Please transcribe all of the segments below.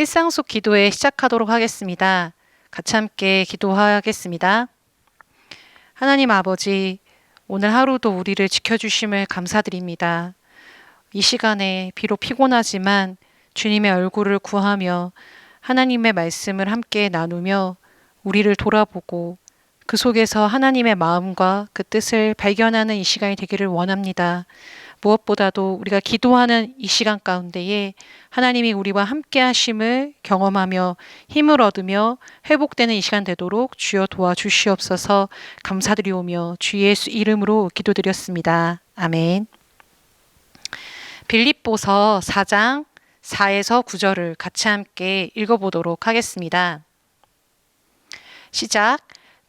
일상 속 기도회 시작하도록 하겠습니다. 같이 함께 기도하겠습니다. 하나님 아버지, 오늘 하루도 우리를 지켜주심을 감사드립니다. 이 시간에 비록 피곤하지만 주님의 얼굴을 구하며 하나님의 말씀을 함께 나누며 우리를 돌아보고 그 속에서 하나님의 마음과 그 뜻을 발견하는 이 시간이 되기를 원합니다. 무엇보다도 우리가 기도하는 이 시간 가운데에 하나님이 우리와 함께 하심을 경험하며 힘을 얻으며 회복되는 이 시간 되도록 주여 도와주시옵소서. 감사드리오며 주 예수 이름으로 기도드렸습니다. 아멘. 빌립보서 4장 4에서 9절을 같이 함께 읽어보도록 하겠습니다. 시작.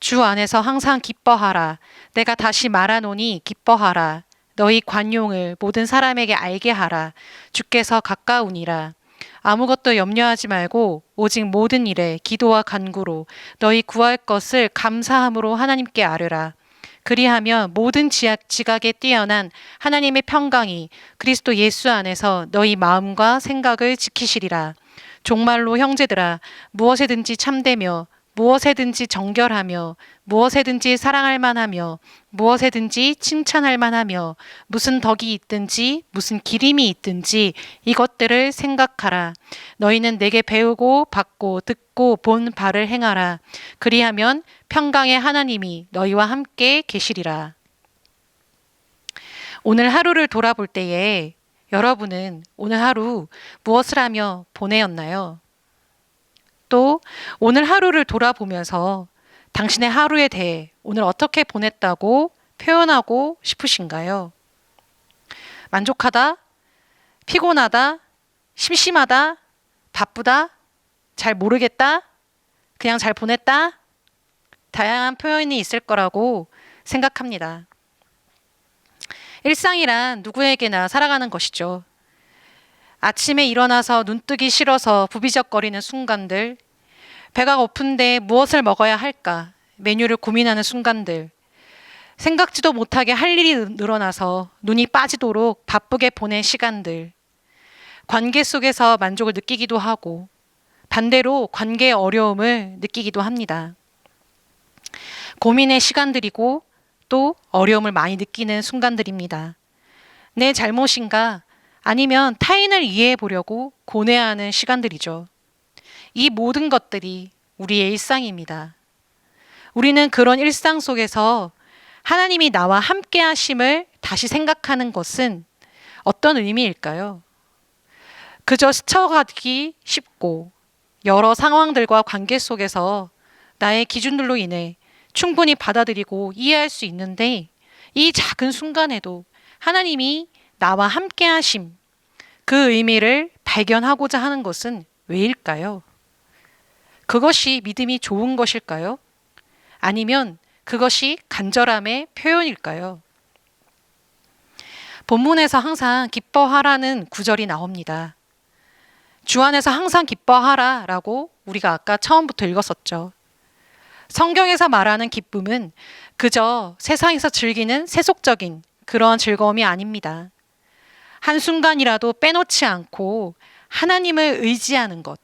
주 안에서 항상 기뻐하라. 내가 다시 말하노니 기뻐하라. 너희 관용을 모든 사람에게 알게 하라. 주께서 가까우니라. 아무것도 염려하지 말고 오직 모든 일에 기도와 간구로 너희 구할 것을 감사함으로 하나님께 아뢰라. 그리하면 모든 지각에 뛰어난 하나님의 평강이 그리스도 예수 안에서 너희 마음과 생각을 지키시리라. 종말로 형제들아, 무엇에든지 참되며 무엇에든지 정결하며 무엇에든지 사랑할 만하며 무엇에든지 칭찬할 만하며 무슨 덕이 있든지 무슨 기림이 있든지 이것들을 생각하라. 너희는 내게 배우고 받고 듣고 본 바를 행하라. 그리하면 평강의 하나님이 너희와 함께 계시리라. 오늘 하루를 돌아볼 때에 여러분은 오늘 하루 무엇을 하며 보내었나요? 또 오늘 하루를 돌아보면서 당신의 하루에 대해 오늘 어떻게 보냈다고 표현하고 싶으신가요? 만족하다, 피곤하다, 심심하다, 바쁘다, 잘 모르겠다, 그냥 잘 보냈다? 다양한 표현이 있을 거라고 생각합니다. 일상이란 누구에게나 살아가는 것이죠. 아침에 일어나서 눈뜨기 싫어서 부비적거리는 순간들, 배가 고픈데 무엇을 먹어야 할까 메뉴를 고민하는 순간들, 생각지도 못하게 할 일이 늘어나서 눈이 빠지도록 바쁘게 보낸 시간들, 관계 속에서 만족을 느끼기도 하고 반대로 관계의 어려움을 느끼기도 합니다. 고민의 시간들이고 또 어려움을 많이 느끼는 순간들입니다. 내 잘못인가? 아니면 타인을 이해해 보려고 고뇌하는 시간들이죠. 이 모든 것들이 우리의 일상입니다. 우리는 그런 일상 속에서 하나님이 나와 함께 하심을 다시 생각하는 것은 어떤 의미일까요? 그저 스쳐가기 쉽고 여러 상황들과 관계 속에서 나의 기준들로 인해 충분히 받아들이고 이해할 수 있는데 이 작은 순간에도 하나님이 나와 함께 하심, 그 의미를 발견하고자 하는 것은 왜일까요? 그것이 믿음이 좋은 것일까요? 아니면 그것이 간절함의 표현일까요? 본문에서 항상 기뻐하라는 구절이 나옵니다. 주 안에서 항상 기뻐하라 라고 우리가 아까 처음부터 읽었었죠. 성경에서 말하는 기쁨은 그저 세상에서 즐기는 세속적인 그런 즐거움이 아닙니다. 한순간이라도 빼놓지 않고 하나님을 의지하는 것,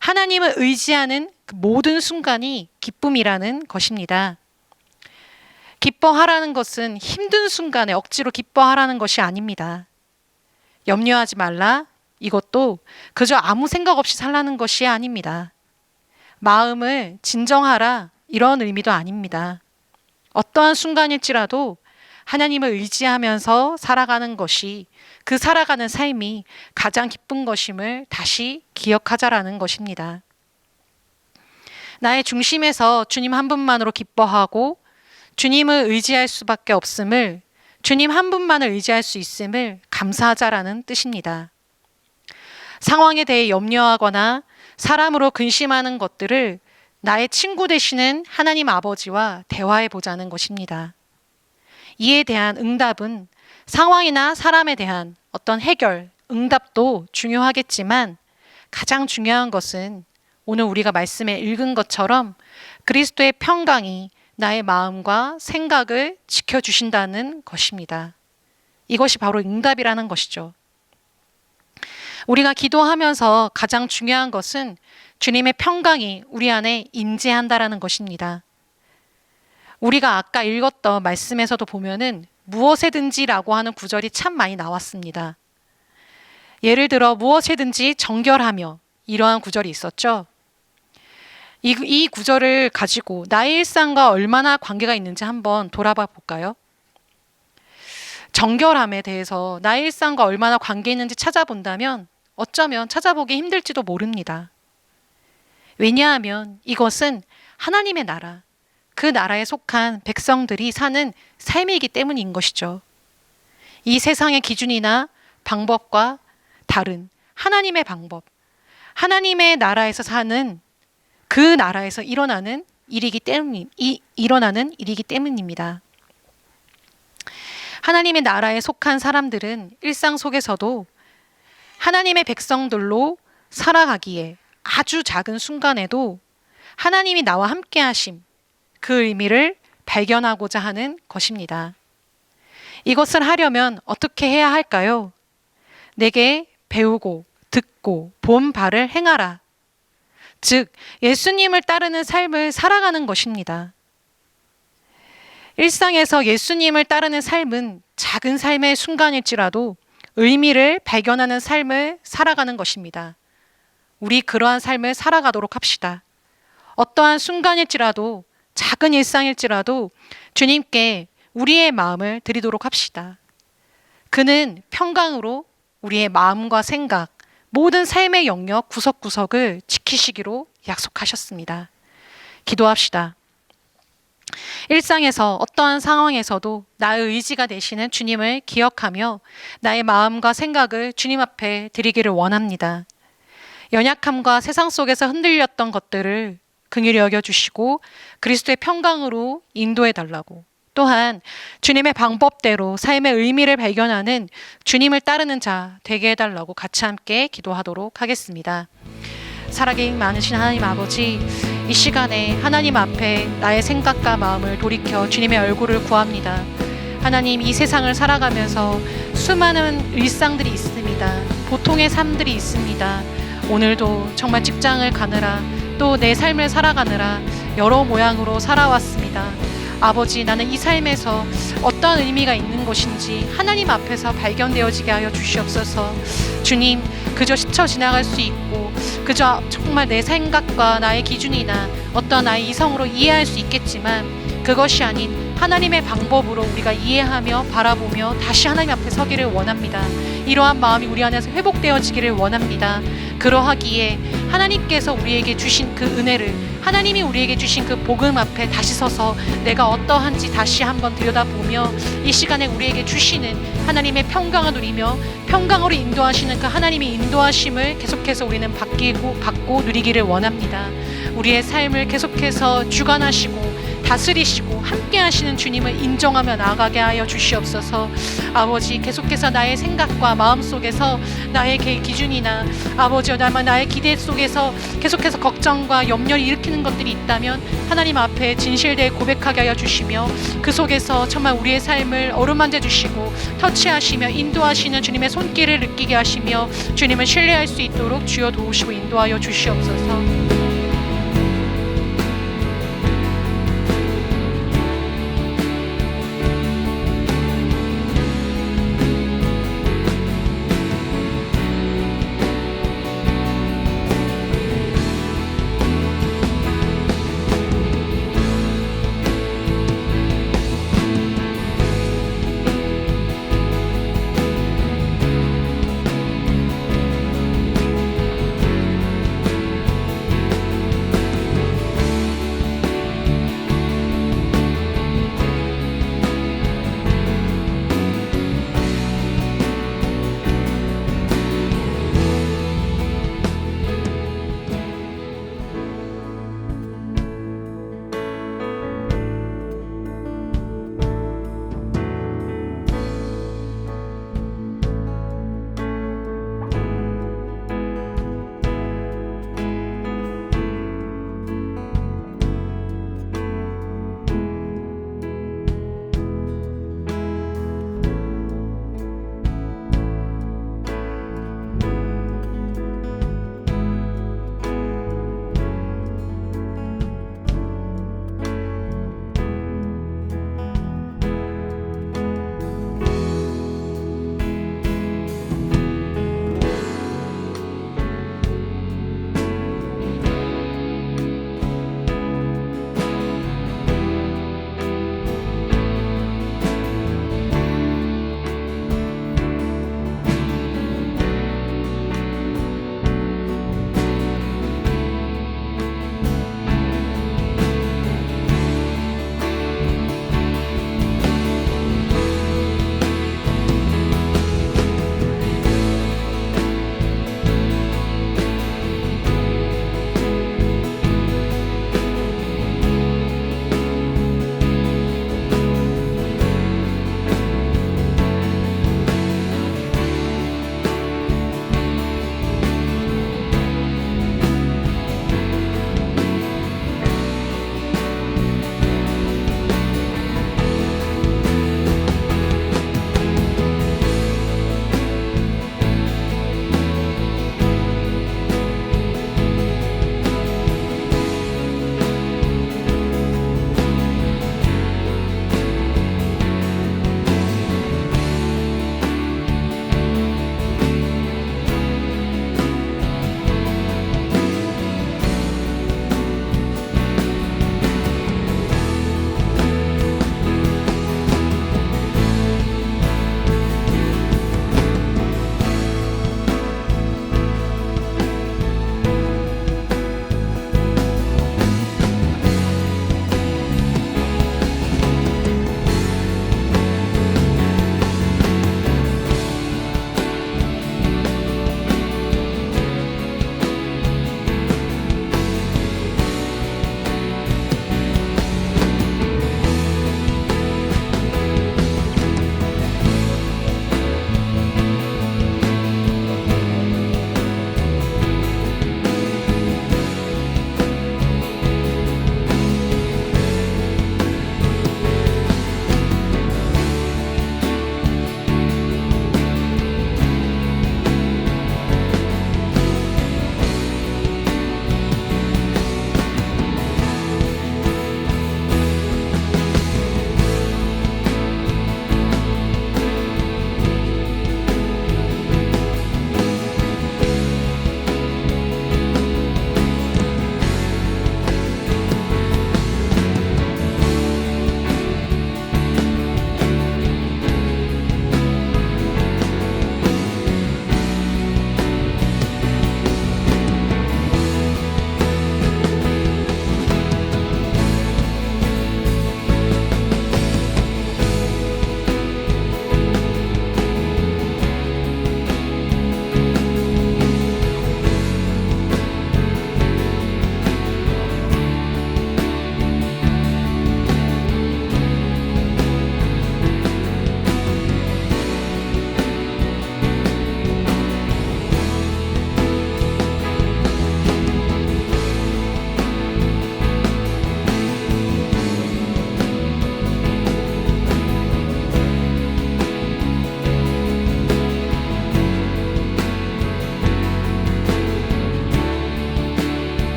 하나님을 의지하는 그 모든 순간이 기쁨이라는 것입니다. 기뻐하라는 것은 힘든 순간에 억지로 기뻐하라는 것이 아닙니다. 염려하지 말라, 이것도 그저 아무 생각 없이 살라는 것이 아닙니다. 마음을 진정하라, 이런 의미도 아닙니다. 어떠한 순간일지라도 하나님을 의지하면서 살아가는 것이 그 살아가는 삶이 가장 기쁜 것임을 다시 기억하자라는 것입니다. 나의 중심에서 주님 한 분만으로 기뻐하고 주님을 의지할 수밖에 없음을, 주님 한 분만을 의지할 수 있음을 감사하자라는 뜻입니다. 상황에 대해 염려하거나 사람으로 근심하는 것들을 나의 친구 되시는 하나님 아버지와 대화해 보자는 것입니다. 이에 대한 응답은 상황이나 사람에 대한 어떤 해결, 응답도 중요하겠지만 가장 중요한 것은 오늘 우리가 말씀에 읽은 것처럼 그리스도의 평강이 나의 마음과 생각을 지켜주신다는 것입니다. 이것이 바로 응답이라는 것이죠. 우리가 기도하면서 가장 중요한 것은 주님의 평강이 우리 안에 임재한다라는 것입니다. 우리가 아까 읽었던 말씀에서도 보면은 무엇에든지라고 하는 구절이 참 많이 나왔습니다. 예를 들어 무엇에든지 정결하며 이러한 구절이 있었죠. 이 구절을 가지고 나의 일상과 얼마나 관계가 있는지 한번 돌아봐 볼까요? 정결함에 대해서 나의 일상과 얼마나 관계 있는지 찾아본다면 어쩌면 찾아보기 힘들지도 모릅니다. 왜냐하면 이것은 하나님의 나라, 그 나라에 속한 백성들이 사는 삶이기 때문인 것이죠. 이 세상의 기준이나 방법과 다른 하나님의 방법, 하나님의 나라에서 사는 그 나라에서 일어나는 일이기 때문입니다. 하나님의 나라에 속한 사람들은 일상 속에서도 하나님의 백성들로 살아가기에 아주 작은 순간에도 하나님이 나와 함께 하심, 그 의미를 발견하고자 하는 것입니다. 이것을 하려면 어떻게 해야 할까요? 내게 배우고 듣고 본 바를 행하라. 즉, 예수님을 따르는 삶을 살아가는 것입니다. 일상에서 예수님을 따르는 삶은 작은 삶의 순간일지라도 의미를 발견하는 삶을 살아가는 것입니다. 우리 그러한 삶을 살아가도록 합시다. 어떠한 순간일지라도 작은 일상일지라도 주님께 우리의 마음을 드리도록 합시다. 그는 평강으로 우리의 마음과 생각, 모든 삶의 영역 구석구석을 지키시기로 약속하셨습니다. 기도합시다. 일상에서 어떠한 상황에서도 나의 의지가 되시는 주님을 기억하며 나의 마음과 생각을 주님 앞에 드리기를 원합니다. 연약함과 세상 속에서 흔들렸던 것들을 긍휼히 여겨주시고 그리스도의 평강으로 인도해 달라고, 또한 주님의 방법대로 삶의 의미를 발견하는 주님을 따르는 자 되게 해달라고 같이 함께 기도하도록 하겠습니다. 살아계신 많으신 하나님 아버지, 이 시간에 하나님 앞에 나의 생각과 마음을 돌이켜 주님의 얼굴을 구합니다. 하나님, 이 세상을 살아가면서 수많은 일상들이 있습니다. 보통의 삶들이 있습니다. 오늘도 정말 직장을 가느라 또 내 삶을 살아가느라 여러 모양으로 살아왔습니다. 아버지, 나는 이 삶에서 어떤 의미가 있는 것인지 하나님 앞에서 발견되어지게 하여 주시옵소서. 주님, 그저 스쳐 지나갈 수 있고 그저 정말 내 생각과 나의 기준이나 어떤 나의 이성으로 이해할 수 있겠지만 그것이 아닌 하나님의 방법으로 우리가 이해하며 바라보며 다시 하나님 앞에 서기를 원합니다. 이러한 마음이 우리 안에서 회복되어지기를 원합니다. 그러하기에 하나님께서 우리에게 주신 그 은혜를, 하나님이 우리에게 주신 그 복음 앞에 다시 서서 내가 어떠한지 다시 한번 들여다보며 이 시간에 우리에게 주시는 하나님의 평강을 누리며 평강으로 인도하시는 그 하나님의 인도하심을 계속해서 우리는 받고 누리기를 원합니다. 우리의 삶을 계속해서 주관하시고 다스리시고 함께 하시는 주님을 인정하며 나아가게 하여 주시옵소서. 아버지, 계속해서 나의 생각과 마음 속에서 나의 기준이나 아버지 나의 기대 속에서 계속해서 걱정과 염려를 일으키는 것들이 있다면 하나님 앞에 진실되게 고백하게 하여 주시며 그 속에서 정말 우리의 삶을 어루만져 주시고 터치하시며 인도하시는 주님의 손길을 느끼게 하시며 주님을 신뢰할 수 있도록 주여 도우시고 인도하여 주시옵소서.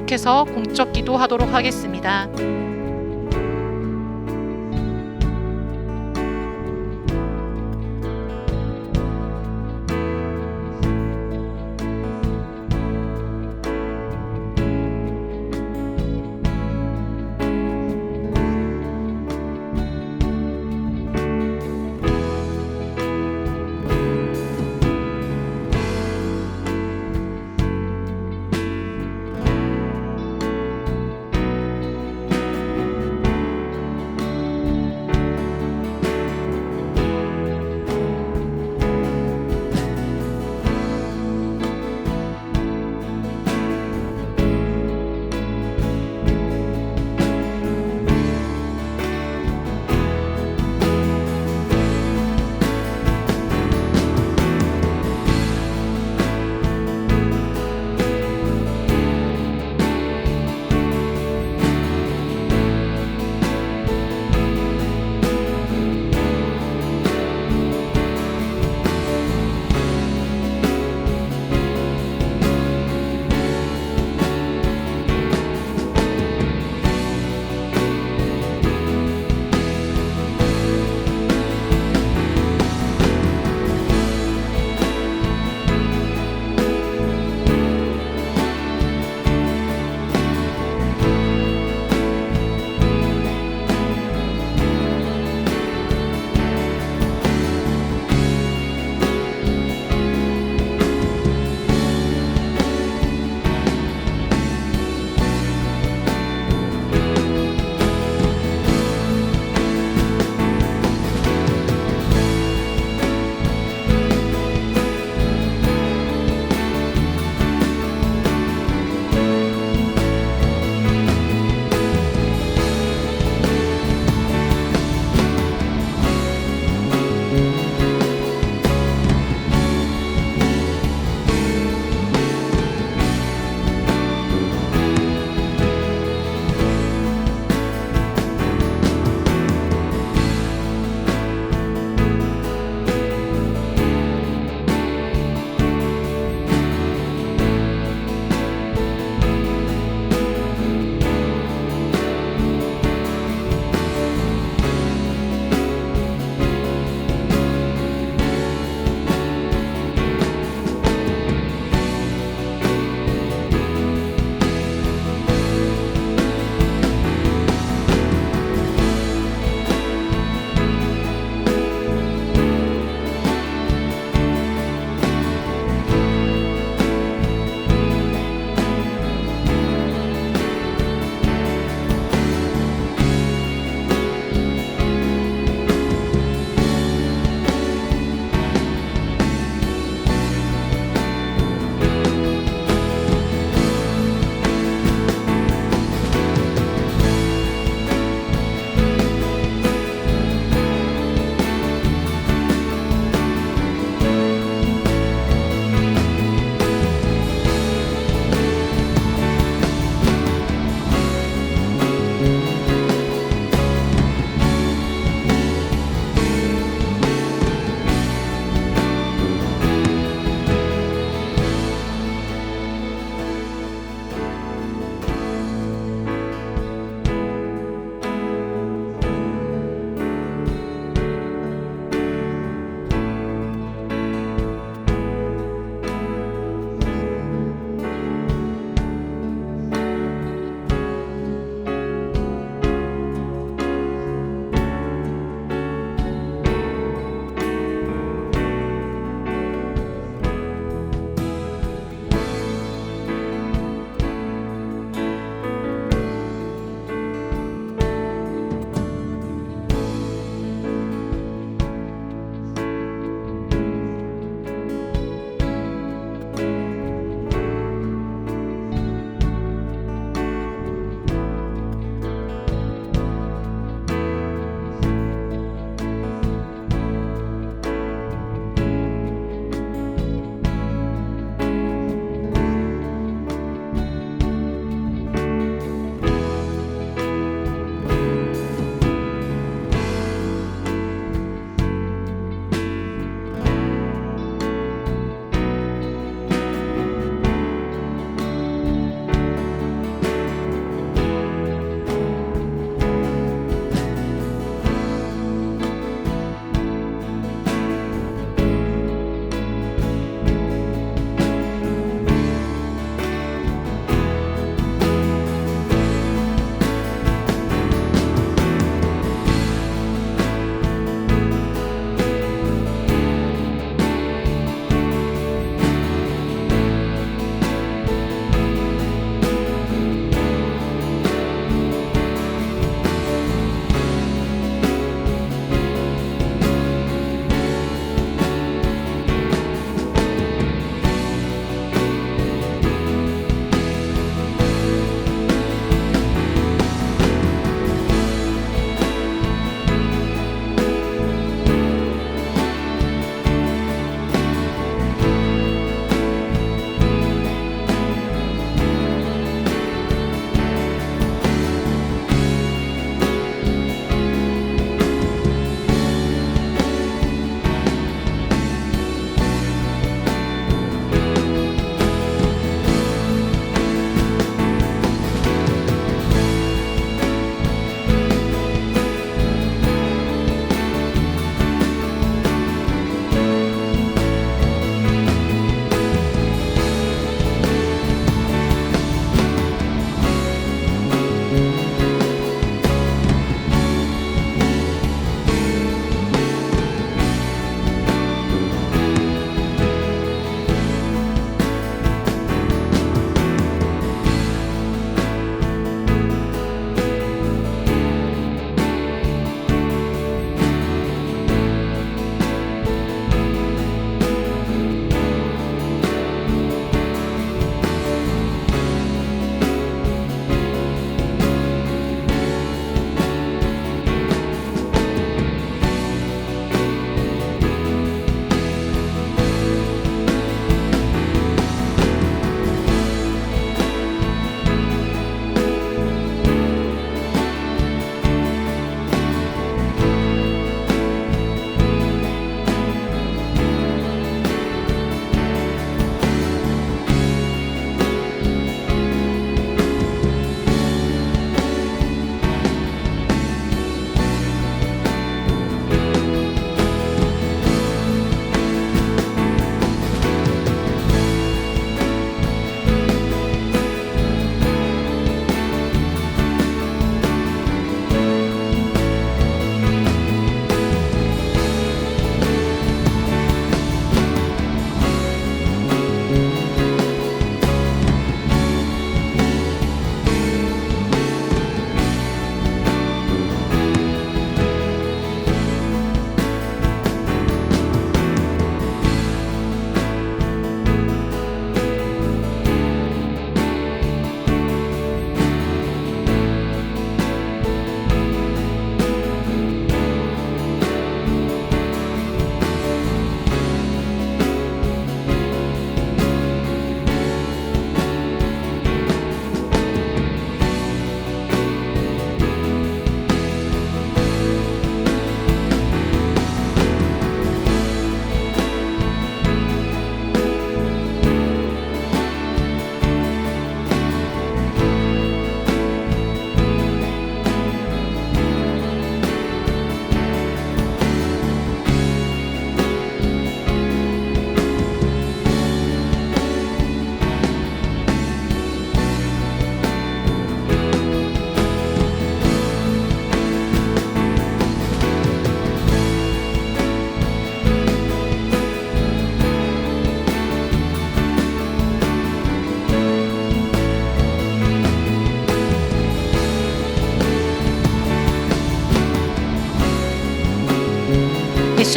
계속해서 공적 기도하도록 하겠습니다.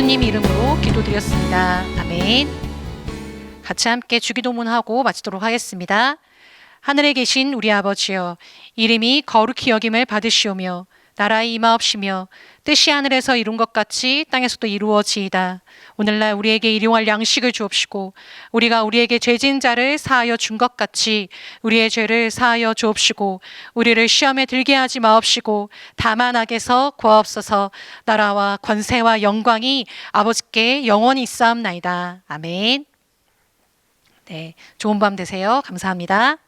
예수님 이름으로 기도드렸습니다. 아멘. 같이 함께 주기도문하고 마치도록 하겠습니다. 하늘에 계신 우리 아버지여, 이름이 거룩히 여김을 받으시오며 나라의 임하옵시며 뜻이 하늘에서 이룬 것 같이 땅에서도 이루어지이다. 오늘날 우리에게 일용할 양식을 주옵시고 우리가 우리에게 죄진 자를 사하여 준 것 같이 우리의 죄를 사하여 주옵시고 우리를 시험에 들게 하지 마옵시고 다만 악에서 구하옵소서. 나라와 권세와 영광이 아버지께 영원히 있사옵나이다. 아멘. 네, 좋은 밤 되세요. 감사합니다.